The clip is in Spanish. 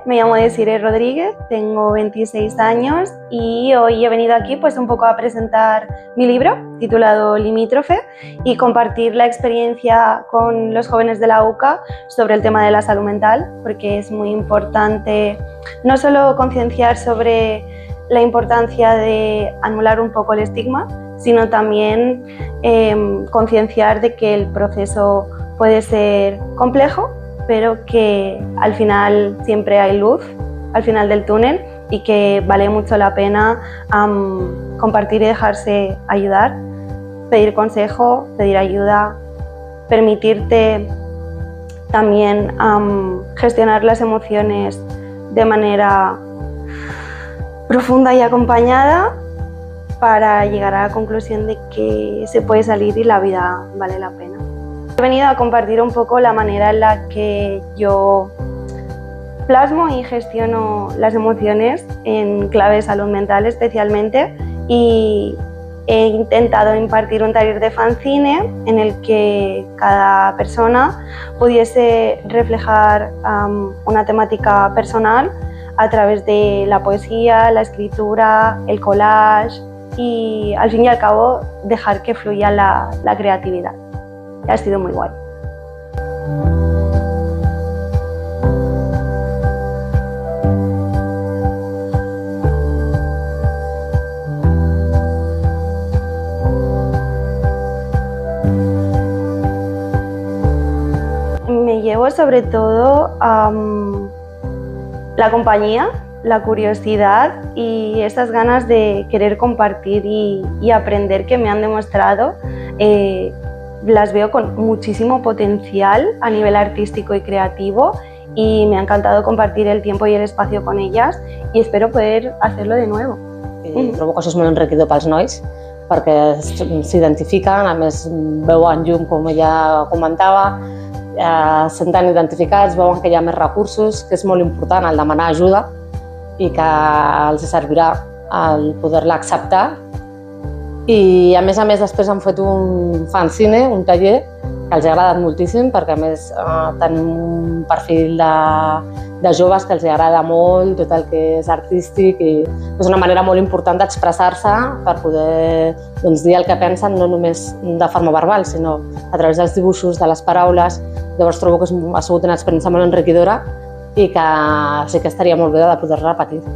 Me llamo Desiree Rodríguez, tengo 26 años y hoy he venido aquí pues un poco a presentar mi libro titulado Limítrofe y compartir la experiencia con los jóvenes de la UCA sobre el tema de la salud mental, porque es muy importante no solo concienciar sobre la importancia de anular un poco el estigma, sino también concienciar de que el proceso puede ser complejo, pero que al final siempre hay luz al final del túnel y que vale mucho la pena compartir y dejarse ayudar, pedir consejo, pedir ayuda, permitirte también gestionar las emociones de manera profunda y acompañada para llegar a la conclusión de que se puede salir y la vida vale la pena. He venido a compartir un poco la manera en la que yo plasmo y gestiono las emociones en clave de salud mental especialmente, y he intentado impartir un taller de fanzine en el que cada persona pudiese reflejar una temática personal a través de la poesía, la escritura, el collage y al fin y al cabo dejar que fluya la creatividad. Ha sido muy guay. Me llevo sobre todo la compañía, la curiosidad y esas ganas de querer compartir y aprender que me han demostrado. Las veo con muchísimo potencial a nivel artístico y creativo y me ha encantado compartir el tiempo y el espacio con ellas i espero poder hacerlo de nuevo. Trobo que això és molt enriquidor pels nois perquè s'identifiquen, a més veuen llum, com ella comentava, senten identificats, veuen que hi ha més recursos, que és molt important el demanar ajuda i que els servirà el poder-la acceptar. I a més després han fet un fanzine, un taller, que els ha agradat moltíssim perquè a més tenen un perfil de joves que els agrada molt tot el que és artístic i és una manera molt important d'expressar-se per poder dir el que pensen no només de forma verbal sinó a través dels dibuixos, de les paraules. Llavors trobo que ha sigut una experiència molt enriquidora i que sí que estaria molt bé de poder repetir.